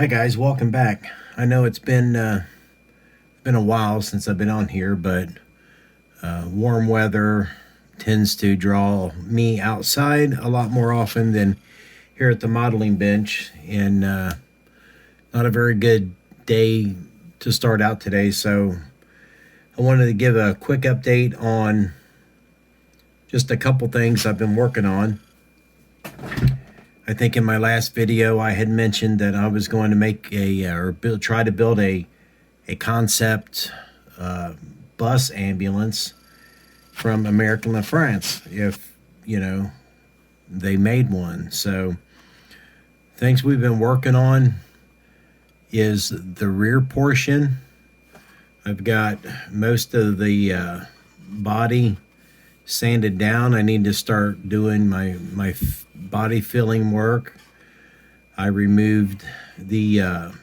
Hi guys, welcome back. I know it's been a while since I've been on here, but warm weather tends to draw me outside a lot more often than here at the modeling bench, and not a very good day to start out today. So I wanted to give a quick update on just a couple things I've been working on. I think in my last video I had mentioned that I was going to make try to build a concept bus ambulance from American La France, if they made one. So things we've been working on is the rear portion. I've got most of the body sanded down. I need to start doing my body filling work. I removed the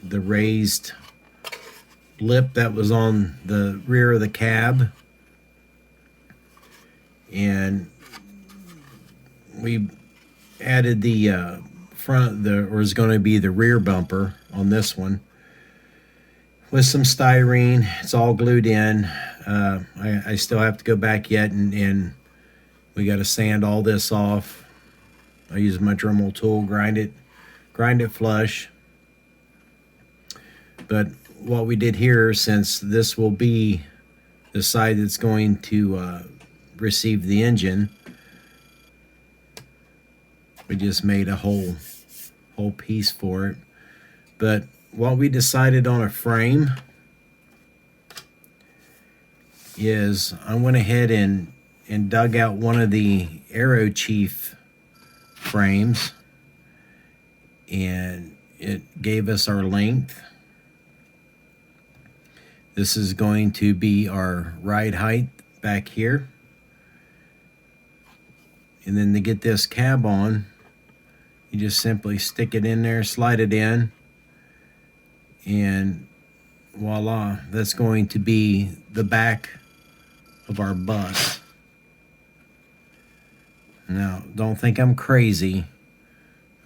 raised lip that was on the rear of the cab, and we added the front, or is going to be the rear bumper on this one, with some styrene. It's all glued in. I still have to go back yet, and we got to sand all this off. I use my Dremel tool, grind it flush. But what we did here, since this will be the side that's going to receive the engine, we just made a whole piece for it. But what we decided on a frame is I went ahead and dug out one of the Aero Chief frames, and it gave us our length. This is going to be our ride height back here. And then to get this cab on, you just simply stick it in there, slide it in, and voila, that's going to be the back of our bus. Now, don't think I'm crazy,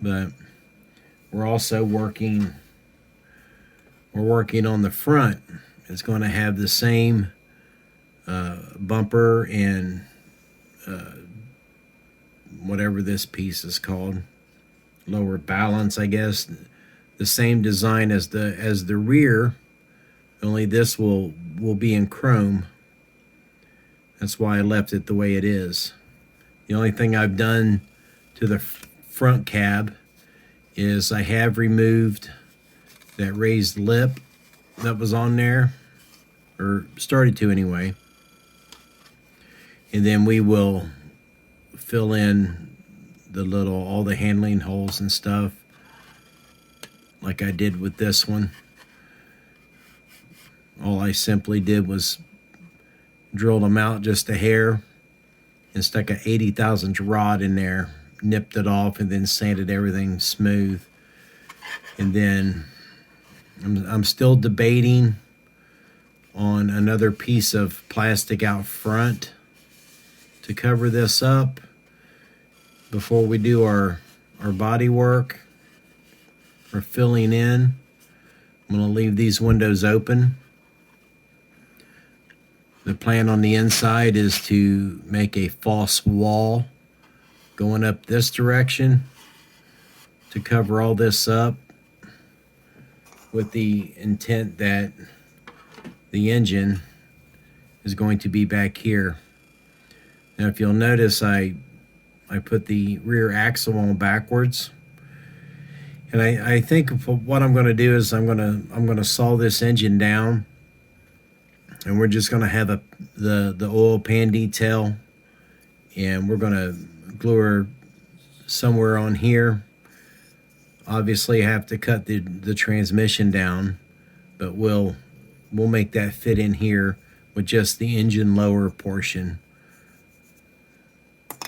but we're also working on the front. It's going to have the same bumper and whatever this piece is called, lower balance, I guess. The same design as the rear, only this will be in chrome. That's why I left it the way it is. The only thing I've done to the front cab is I have removed that raised lip that was on there, or started to anyway. And then we will fill in all the handling holes and stuff like I did with this one. All I simply did was drilled them out just a hair and stuck a 80 thousandths rod in there, nipped it off, and then sanded everything smooth. And then I'm still debating on another piece of plastic out front to cover this up before we do our body work or filling in. I'm going to leave these windows open. The plan on the inside is to make a false wall going up this direction to cover all this up, with the intent that the engine is going to be back here. Now, if you'll notice, I put the rear axle on backwards, and I think what I'm going to do is I'm going to saw this engine down, and we're just going to have the oil pan detail, and we're going to glue her somewhere on here. Obviously, I have to cut the transmission down, but we'll make that fit in here with just the engine lower portion.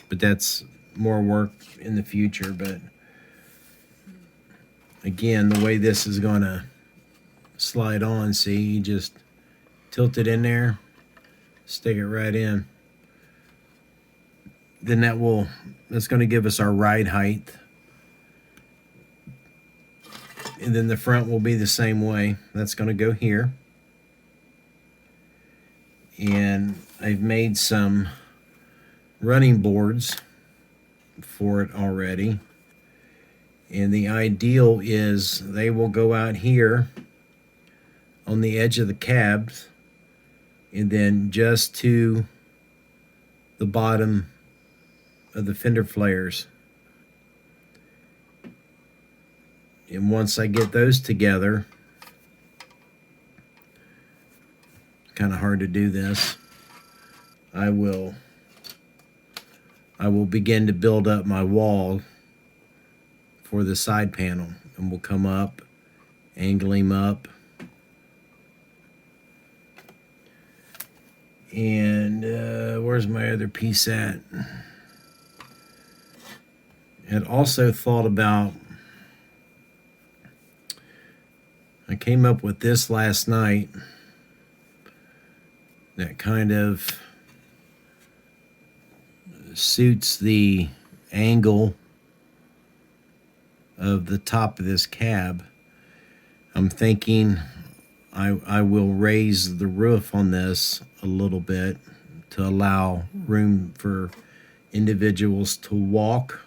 But that's more work in the future. But again, the way this is going to slide on, see, you just tilt it in there, stick it right in. Then that's going to give us our ride height. And then the front will be the same way. That's going to go here. And I've made some running boards for it already. And the ideal is they will go out here on the edge of the cabs and then just to the bottom of the fender flares. And once I get those together, kind of hard to do this, I will begin to build up my wall for the side panel, and we'll come up, angle him up, and where's my other piece at? Had also thought about, I came up with this last night that kind of suits the angle of the top of this cab. I'm thinking I will raise the roof on this a little bit to allow room for individuals to walk.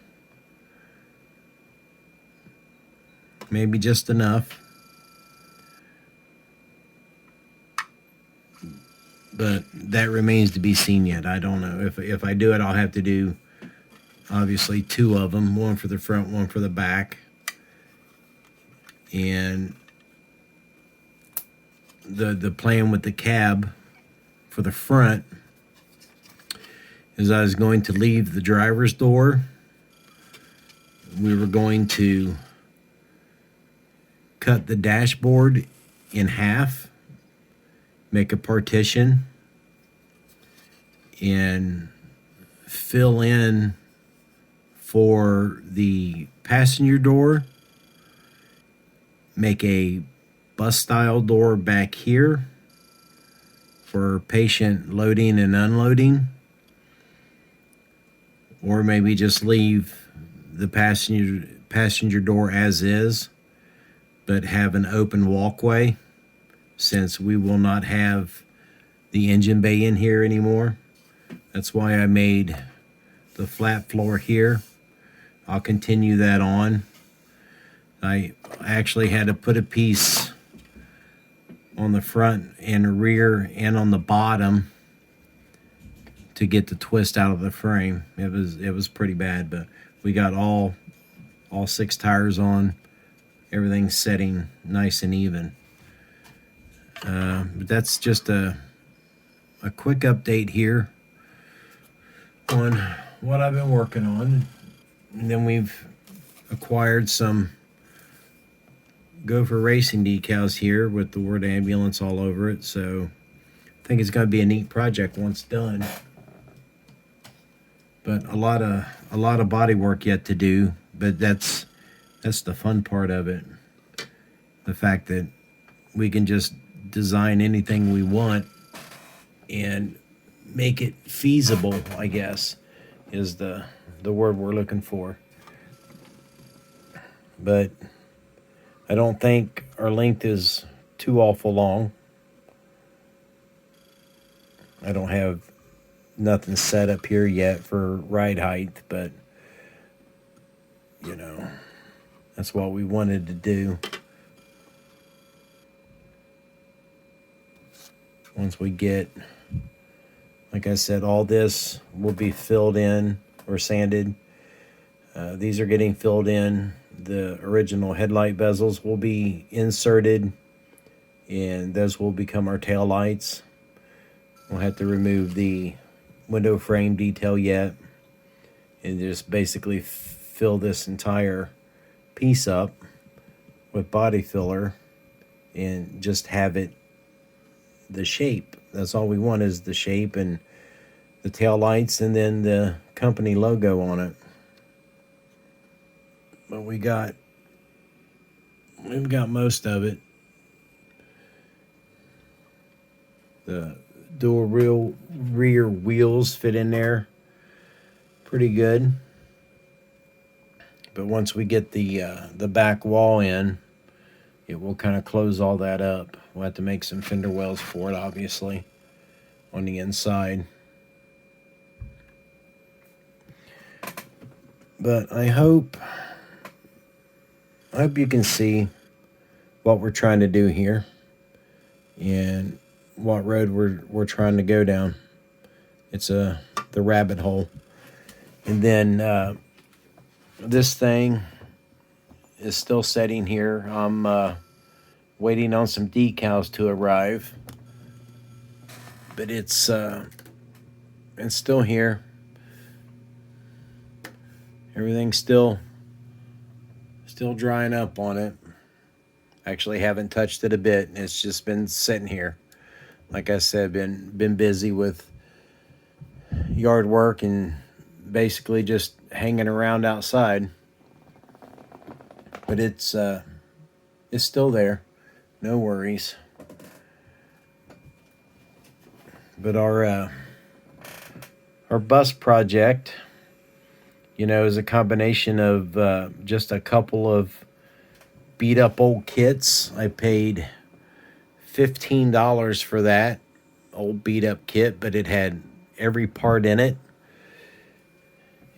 Maybe just enough. But that remains to be seen yet. I don't know. If I do it, I'll have to do obviously two of them, one for the front, one for the back. And the plan with the cab for the front is I was going to leave the driver's door. We were going to cut the dashboard in half, make a partition, and fill in for the passenger door, make a bus style door back here for patient loading and unloading, or maybe just leave the passenger door as is, but have an open walkway, since we will not have the engine bay in here anymore. That's why I made the flat floor here. I'll continue that on. I actually had to put a piece on the front and rear and on the bottom to get the twist out of the frame. It was pretty bad, but we got all 6 tires on. Everything's setting nice and even. But that's just a quick update here on what I've been working on. And then we've acquired some Gopher Racing decals here with the word ambulance all over it. So I think it's going to be a neat project once done. But a lot of body work yet to do. But that's the fun part of it. The fact that we can just design anything we want and make it feasible, I guess, is the word we're looking for. But I don't think our length is too awful long. I don't have nothing set up here yet for ride height, but you know, that's what we wanted to do. Once we get, like I said, all this will be filled in or sanded. These are getting filled in. The original headlight bezels will be inserted, and those will become our tail lights. We'll have to remove the window frame detail yet, and just basically fill this entire piece up with body filler and just have it the shape. That's all we want, is the shape and the tail lights and then the company logo on it. But we've got most of it. The dual rear wheels fit in there pretty good. But once we get the back wall in, it will kind of close all that up. We'll have to make some fender wells for it, obviously, on the inside. But I hope you can see what we're trying to do here and what road we're trying to go down. It's the rabbit hole. And then this thing is still sitting here. I'm waiting on some decals to arrive, but it's still here. Everything's still drying up on it. Actually haven't touched it a bit. It's just been sitting here. Like I said, been busy with yard work and basically just hanging around outside. But it's still there. No worries. But our bus project, is a combination of just a couple of beat up old kits. I paid $15 for that old beat up kit, but it had every part in it.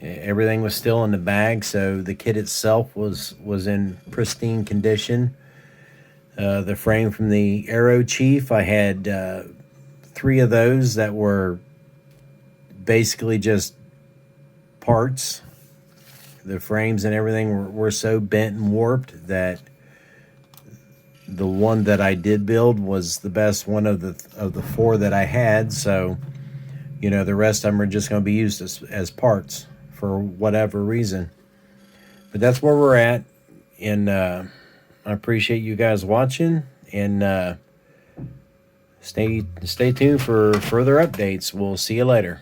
Everything was still in the bag, so the kit itself was in pristine condition. The frame from the Aero Chief, I had 3 of those that were basically just parts. The frames and everything were so bent and warped that the one that I did build was the best one of the 4 that I had. So, the rest of them are just going to be used as parts for whatever reason. But that's where we're at, and I appreciate you guys watching, and stay tuned for further updates. We'll see you later.